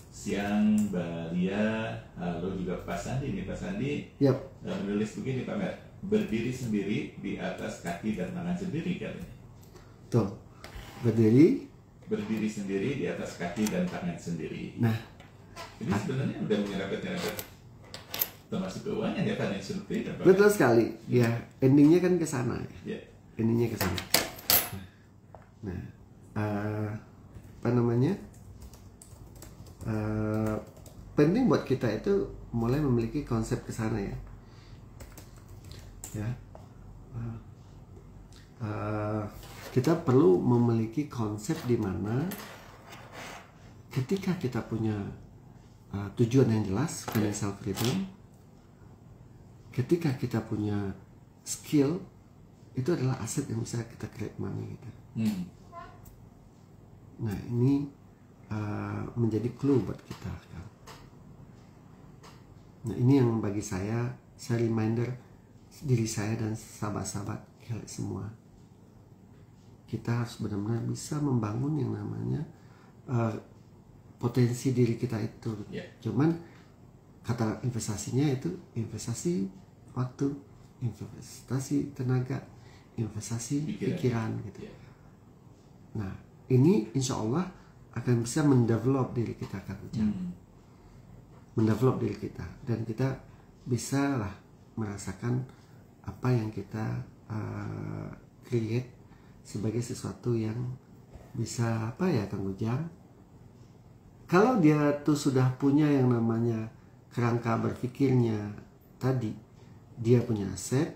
siang Mbak Lia. Halo juga Pak Sandi nih. Pak Sandi menulis begini Pak Mer. Berdiri sendiri di atas kaki dan tangan sendiri katanya. Tuh. Berdiri sendiri di atas kaki dan tangan sendiri. Nah, ini sebenarnya udah menyerempet termasuk keuangan ya kan yang seperti itu. Betul sekali. Ya, endingnya kan ke sana. Ya. Endingnya ke sana. Nah, apa namanya? Penting buat kita itu mulai memiliki konsep ke sana ya. ya. Kita perlu memiliki konsep di mana ketika kita punya tujuan yang jelas, financial freedom, ketika kita punya skill, itu adalah aset yang bisa kita create money gitu. Nah ini menjadi clue buat kita kan. Nah ini yang bagi saya reminder diri saya dan sahabat-sahabat semua. Kita harus benar-benar bisa membangun yang namanya potensi diri kita itu. Cuman kata investasinya itu investasi waktu, investasi tenaga, investasi pikiran gitu. Nah ini insya Allah akan bisa mendevelop diri kita kan, mendevelop diri kita, dan kita bisa lah merasakan apa yang kita create sebagai sesuatu yang bisa apa ya Kang Ujang, kalau dia tuh sudah punya yang namanya kerangka berpikirnya tadi, dia punya aset,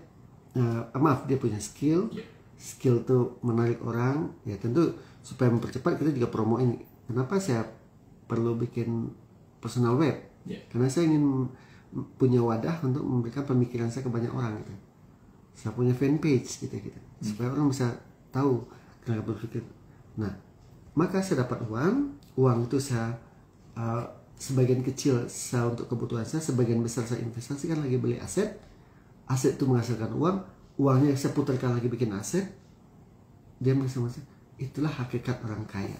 dia punya skill, skill tuh menarik orang, ya tentu supaya mempercepat kita juga promoin. Kenapa saya perlu bikin personal web? Karena saya ingin punya wadah untuk memberikan pemikiran saya ke banyak orang gitu. Saya punya fanpage gitu supaya orang bisa tahu kerangka berpikir. Nah, maka saya dapat uang itu saya sebagian kecil saya untuk kebutuhan saya, sebagian besar saya investasikan lagi beli aset itu menghasilkan uang, uangnya saya putarkan lagi bikin aset, dia menghasilkan. Itulah hakikat orang kaya.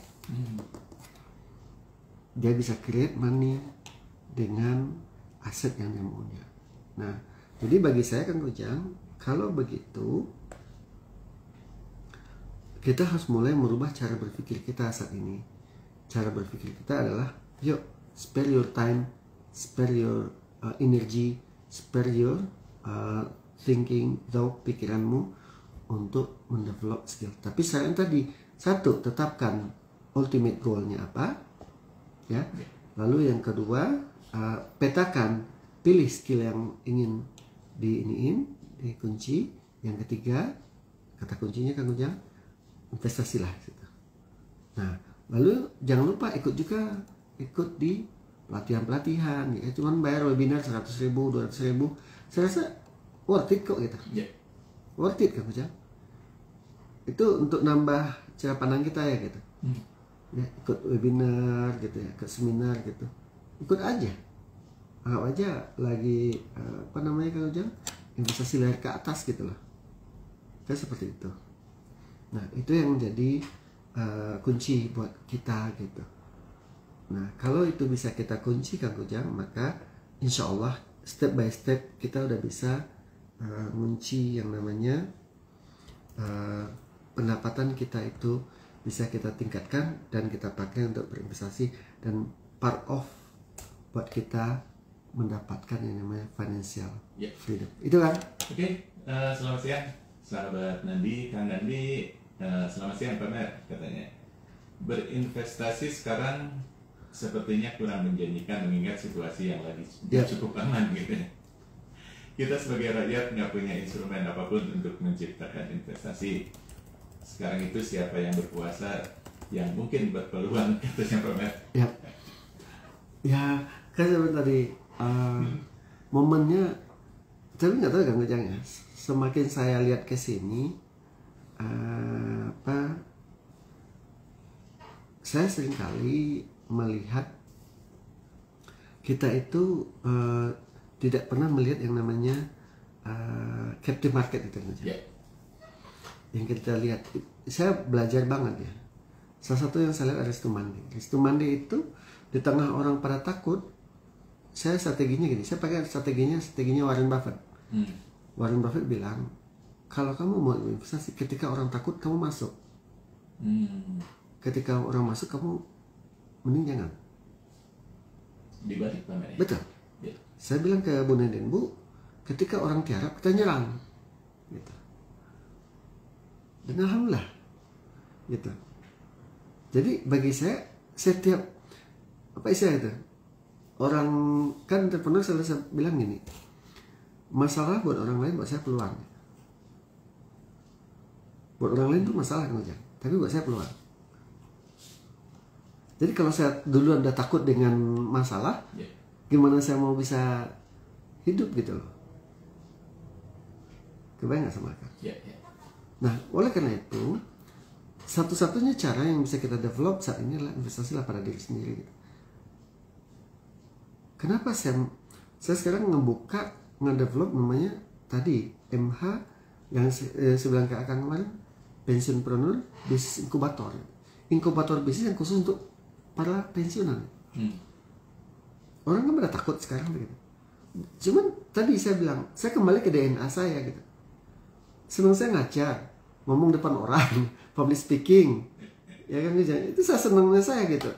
Dia bisa create money dengan aset yang dia punya. Nah, jadi bagi saya Kang Ujang, kalau begitu kita harus mulai merubah cara berpikir kita saat ini. Cara berpikir kita adalah, yuk spare your time, spare your energy, spare your thinking, pikiranmu untuk mendevelop skill. Tapi selain tadi, satu, tetapkan ultimate goalnya apa, ya. Lalu yang kedua, petakan, pilih skill yang ingin dikunci. Yang ketiga, kata kuncinya Kang Ujang, investasilah gitu. Nah, lalu jangan lupa ikut di pelatihan-pelatihan, ya cuman bayar webinar 100.000, 200.000, saya rasa worth it kok gitu. Worth it Kang Ujang. Itu untuk nambah cara pandang kita ya gitu. Ya, ikut webinar gitu ya, ikut seminar gitu. Ikut aja. Anggap aja lagi Kang Ujang, investasi layar ke atas gitu loh. Kayak seperti itu. Nah, itu yang menjadi kunci buat kita gitu. Nah, kalau itu bisa kita kunci Kang Ujang, maka insya Allah step by step kita udah bisa kunci yang namanya pendapatan kita itu bisa kita tingkatkan dan kita pakai untuk berinvestasi, dan part of buat kita mendapatkan yang namanya financial freedom. Itu kan? Oke, selamat siang sahabat Nandi, Kang Nandi. Selamat siang Pak Mer, katanya. Berinvestasi sekarang sepertinya kurang menjanjikan mengingat situasi yang lagi cukup aman gitu. Kita sebagai rakyat nggak punya instrumen apapun untuk menciptakan investasi. Sekarang itu siapa yang berkuasa yang mungkin berpeluang, katanya Pak Mer. Ya kan seperti tadi momennya, tapi nggak tahu Kang Ujang ya. Semakin saya lihat ke sini, saya seringkali melihat kita itu tidak pernah melihat yang namanya captive market itu aja. Yang kita lihat, saya belajar banget ya. Salah satu yang saya lihat Restu Mandi. Restu Mandi itu di tengah orang pada takut, saya strateginya gini. Saya pakai strateginya Warren Buffett. Warren Buffett bilang, kalau kamu mau investasi, ketika orang takut kamu masuk. Ketika orang masuk kamu mending jangan. Dibalik Pak Mer. Betul. Saya bilang ke Bu Nenden, Bu, ketika orang tiarap kita nyerang, gitu. Dan alhamdulillah, gitu. Jadi bagi saya setiap apa istilah itu, orang kan entrepreneur selalu bilang gini, masalah buat orang lain, buat saya peluang. Buat orang lain itu masalah Kang Ujang, tapi buat saya peluang. Jadi kalau saya dulu udah takut dengan masalah, gimana saya mau bisa hidup gitu loh. Kebayang nggak sama Kang? Nah, oleh karena itu, satu-satunya cara yang bisa kita develop saat ini adalah investasilah pada diri sendiri. Kenapa saya sekarang ngedevelop namanya tadi MH yang saya bilang ke Akang kemarin, pensiunpreneur bisnis inkubator bisnis yang khusus untuk para pensiunan. Orang kan pada takut sekarang begitu. Cuman tadi saya bilang, saya kembali ke DNA saya gitu. Senang saya ngajar, ngomong depan orang, public speaking, ya kan, itu saya senangnya saya gitu.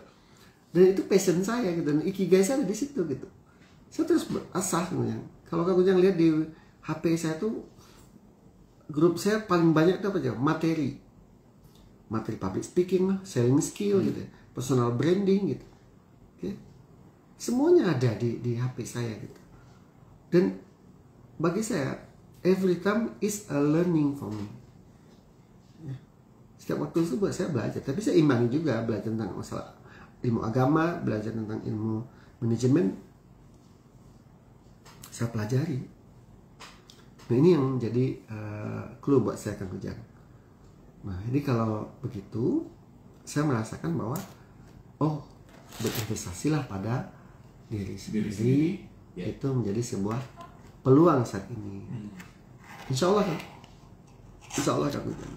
Dan itu passion saya gitu, dan ikigai saya ada di situ gitu. Saya terus berasah sebenarnya. Kalau Kang Ujang lihat di HP saya tuh, grup saya paling banyak itu apa aja? Materi public speaking lah, selling skill gitu, personal branding gitu. Oke. Semuanya ada di HP saya gitu. Dan bagi saya, every time is a learning for me. Setiap waktu itu buat saya belajar, tapi saya imbangi juga belajar tentang masalah ilmu agama, belajar tentang ilmu manajemen, saya pelajari. Nah ini yang jadi clue buat saya Kang Ujang. Nah jadi kalau begitu, saya merasakan bahwa berinvestasilah pada diri sendiri itu menjadi sebuah peluang saat ini. Insya Allah kan? Insya Allah Kang Ujang.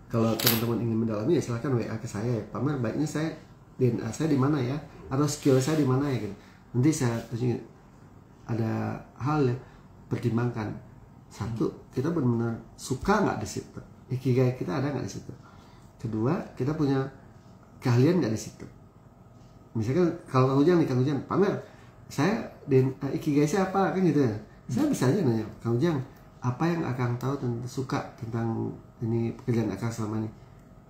Kalau teman-teman ingin mendalami ya silahkan WA ke saya ya. Pak Mer, baiknya saya DNA saya di mana ya, atau skill saya di mana ya gitu. Nanti saya tunjukin. Ada hal yang pertimbangkan. Satu, kita benar-benar suka nggak di situ, ikigai kita ada nggak di situ. Kedua, kita punya keahlian nggak di situ. Misalkan kalau Kang Ujang, Pak Mer, saya ikigai saya apa kan gitu ya. Saya bisa aja nanya, Kang Ujang, apa yang Akang tahu tentang suka tentang ini pekerjaan Akang selama ini?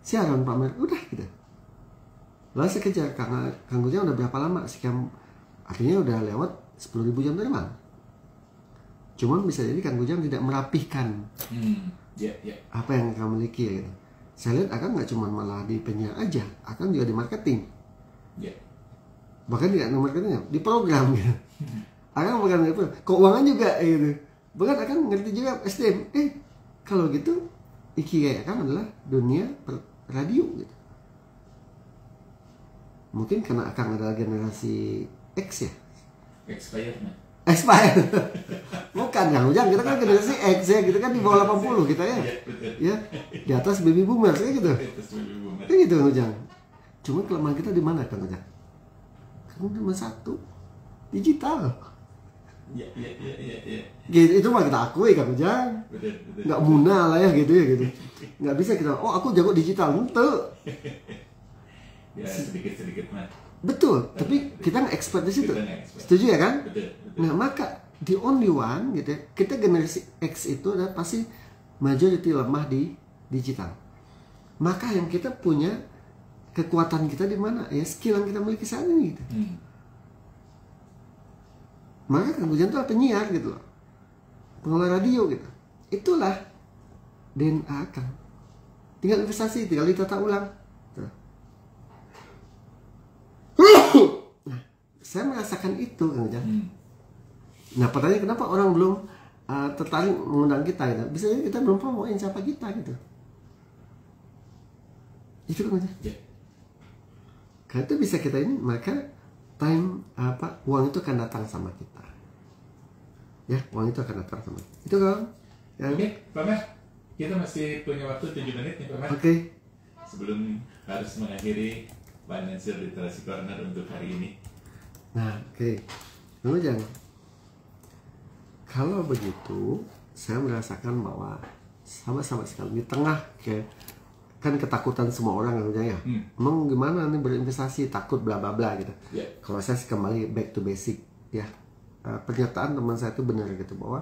Siaran Pak Mer, udah gitu. Lalu saya kejar, karena Kang Ujang udah berapa lama sekian, artinya udah lewat 10.000 jam terbang. Cuman bisa jadi Kang Ujang tidak merapihkan apa yang Akang miliki ya gitu. Saya lihat Akang nggak cuma malah di penyiar aja, Akang juga di marketing. Bahkan tidak di marketingnya, di program gitu. Akang bukan itu, keuangan juga gitu. Bahkan Akang ngerti juga SDM. Kalau gitu ikigai Akang adalah dunia radio gitu. Mungkin karena Akang adalah generasi X ya. Expired. Bukan Kang Ujang, kita kan generasi X ya, kita kan di bawah 80 kita ya. Ya, di atas baby boomer kayak gitu. Kayak gitu Kang Ujang. Cuma kelemahan kita di mana Kang Ujang? Kan cuma satu, digital. Gitu, itu mah kita akui Kang Ujang. Nggak munah lah ya gitu ya gitu. Nggak bisa kita, aku jago digital, entuh. Ya sedikit-sedikit mah. Betul, tapi kita nggak expert di situ. Setuju ya kan? Betul. Nah maka the only one gitu ya, kita generasi X itu adalah pasti majority lemah di digital. Maka yang kita punya kekuatan kita di mana? Ya skill yang kita miliki saat ini gitu. Maka Kang Ujang itu penyiar gitu loh, pengelola radio gitu. Itulah DNA Kang. Tinggal investasi, tinggal ditata ulang. Nah, saya merasakan itu Kang Ujang. Nah pertanyaan kenapa orang belum tertarik mengundang kita gitu? Bisa jadi kita belum promoin siapa kita gitu. Itu Kang Ujang. Karena itu bisa kita ini, maka uang itu akan datang sama kita. Ya, uang itu akan datang sama kita. Itu Kang. Oke, Pak Mer, kita masih punya waktu 7 menit nih Pak Mer. Oke. Sebelum harus mengakhiri Financial Literasi Corner untuk hari ini. Nah, oke. Kang Ujang, kalau begitu, saya merasakan bahwa sama-sama sekali di tengah kan ketakutan semua orang Kang Ujang ya. Emang gimana nih berinvestasi, takut bla bla bla gitu. Kalau saya kembali back to basic ya. Pernyataan teman saya itu benar gitu, bahwa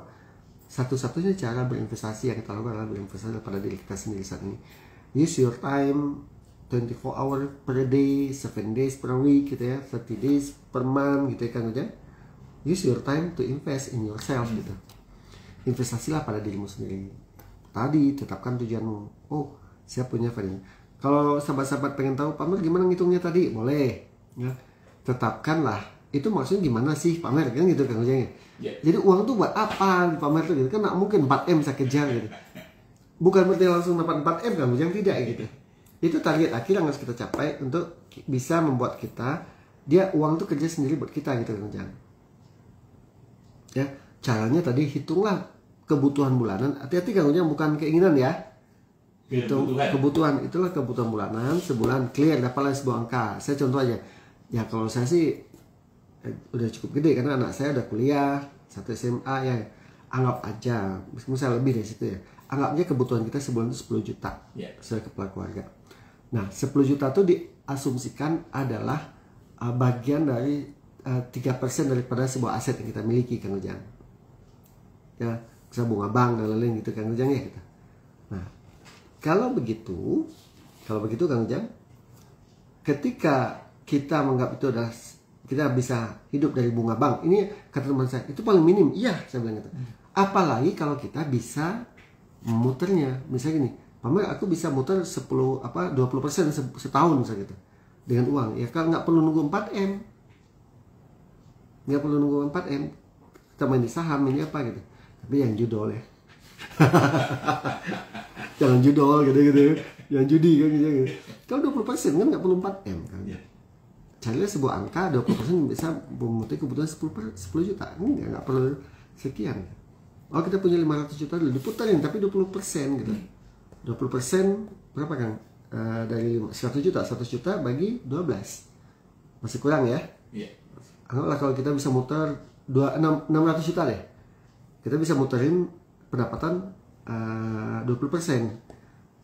satu-satunya cara berinvestasi yang kita lakukan adalah berinvestasi pada diri kita sendiri saat ini. Use your time 24 hour per day, 7 days per week gitu ya, 30 days per month gitu ya Kang Ujang. Use your time to invest in yourself gitu. investasilah pada dirimu sendiri. Tadi tetapkan tujuanmu. Oh, siap punya financial. Kalau sahabat-sahabat pengen tahu Pak Mer gimana ngitungnya tadi, boleh ya. Tetapkanlah. Itu maksudnya gimana sih Pak Mer, kan gitu kan ujungnya. Jadi uang tuh buat apa Pak Mer tuh gitu kan, nggak mungkin 4M saya kejar gitu. Bukan berarti langsung dapat 4M kan ujung, tidak gitu. Itu target akhir yang harus kita capai untuk bisa membuat kita, dia uang tuh kerja sendiri buat kita gitu kan ujung. Ya, caranya tadi hitunglah kebutuhan bulanan. Hati-hati kan ujung, bukan keinginan ya. Hitung kebutuhan, itulah kebutuhan bulanan sebulan clear, dapatlah sebuah angka. Saya contoh aja. Ya kalau saya sih udah cukup gede karena anak saya udah kuliah, 1 SMA ya. Anggap aja, misalnya lebih dari situ ya. Anggap aja kebutuhan kita sebulan itu 10 juta sebagai kepala keluarga. Nah 10 juta itu diasumsikan adalah bagian dari 3% daripada sebuah aset yang kita miliki Kang Ujang. Ya, bisa bunga bank dan lain-lain gitu Kang Ujang ya gitu. Nah, kalau begitu Kang Ujang, ketika kita menganggap itu adalah kita bisa hidup dari bunga bank, ini kata teman saya itu paling minim. Iya, saya bilang gitu. Apalagi kalau kita bisa memuternya, misalnya gini, Pamer aku bisa muter 20% setahun misalnya gitu dengan uang. Ya kalau nggak perlu nunggu 4M, nggak perlu nunggu 4M, kita main di saham ini apa gitu. Tapi yang judol ya, jangan judol gitu, yang judi kan gitu. Kalau 20% kan nggak perlu 4M kan. Carilah sebuah angka 20% bisa memenuhi kebutuhan 10 juta. Nggak perlu sekian. Oh kita punya 500 juta dulu diputarin tapi 20% gitu. 20% berapa Kang? Dari 100 juta bagi 12. Masih kurang ya? Iya. Anggaplah kalau kita bisa muter 600 juta deh. Kita bisa muterin pendapatan 20%.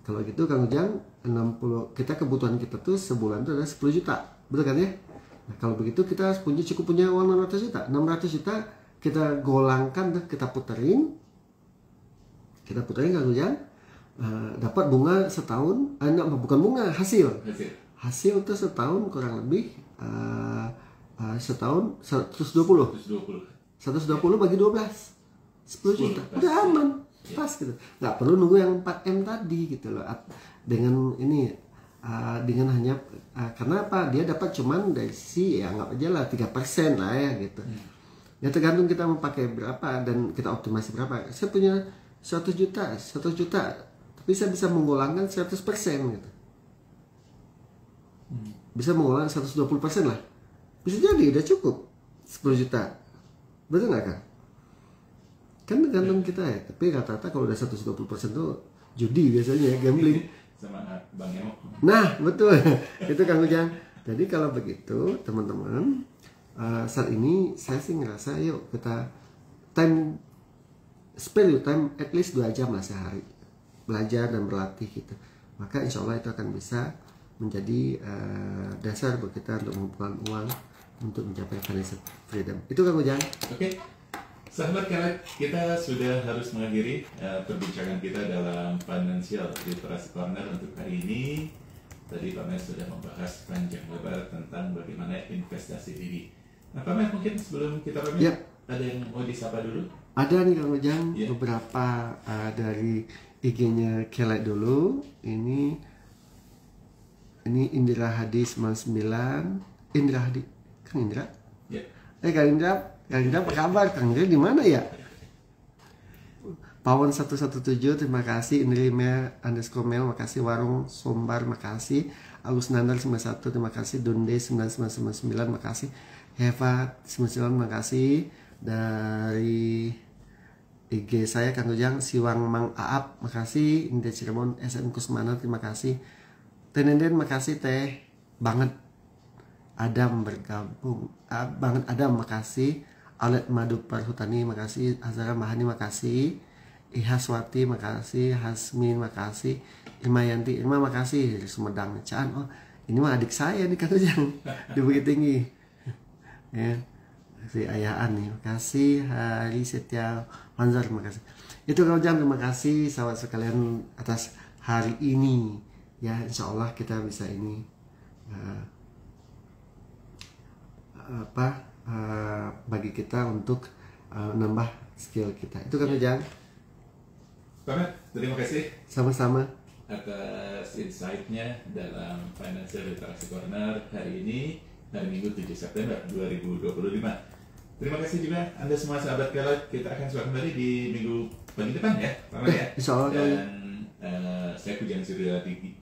Kalau gitu Kang Ujang 60, kita kebutuhan kita tuh sebulan tuh ada 10 juta. Betul kan ya? Nah, kalau begitu kita cukup punya uang 600 juta. 600 juta kita golangkan, kita puterin Kang Ujang, dapat bunga setahun, bukan bunga, hasil itu setahun kurang lebih setahun 120 bagi 12 10 juta, udah aman, pas gitu, nggak perlu nunggu yang 4M tadi gitu loh. Dengan ini dengan hanya karena apa, dia dapat cuman dari si ya nggak aja lah 3% lah ya gitu. Ya tergantung kita mau pakai berapa dan kita optimasi berapa. Saya punya 100 juta tapi saya bisa menggolangkan 100% gitu, bisa menggolangkan 120% lah, bisa jadi udah cukup 10 juta, betul nggak kan tergantung kita ya. Tapi rata-rata kalau udah 120% tuh judi biasanya, gambling sama Bang Emo. Nah betul itu Kang Ujang. Jadi kalau begitu teman-teman, saat ini saya sih ngerasa yuk kita spend time at least 2 jam lah sehari belajar dan berlatih gitu. Maka insya Allah itu akan bisa menjadi dasar buat kita untuk mengumpulkan uang untuk mencapai financial freedom. Itu Kang Ujang. Oke. Sahabat Kelek, kita sudah harus mengakhiri perbincangan kita dalam Financial Literasi Corner untuk hari ini. Tadi Pak Mer sudah membahas panjang lebar tentang bagaimana investasi diri. Nah Pak Mer, mungkin sebelum kita pamit, ada yang mau disapa dulu? Ada nih Kang Ujang, beberapa dari IG-nya Kelek dulu. Ini Indra Hadi 99. Indra Hadi, Kang Indra? Kang Indra. Kang Indra apa kabar? Kang Indra di mana ya? Pawon 117 terima kasih. Indri_mel_, makasih. Warung Sombar makasih. Agus Nandar 91 terima kasih. Donde 9999 makasih. Heva 99 makasih. Dari IG saya Kang Ujang, Siwang Mang Aap makasih. Indah Cirebon SN Kusmana terima kasih. Tenenden makasih teh banget. Adam bergabung banget Adam makasih. Alet Madu Parhutani makasih. Azara Mahani makasih. Ihaswati makasih. Hasmin makasih. Ilmayanti Ilma makasih. Dari Sumedang Caan, oh ini mah adik saya nih Kang Ujang di Bukit Tinggi ya. Si Ayaan nih makasih. Hari Setia Manzar makasih. Itu Kang Ujang, terima kasih sahabat sekalian atas hari ini ya. Insya Allah kita bisa ini bagi kita untuk nambah skill kita. Itu kan Ujang. Pak, terima kasih Sama-sama atas insight-nya dalam Financial Literasi Corner hari ini, hari Minggu 7 September 2025. Terima kasih juga Anda semua sahabat Kelet. Kita akan suka kembali di minggu pagi depan ya, Pak ya. Insya Allah. Dan saya Kujang Suryadi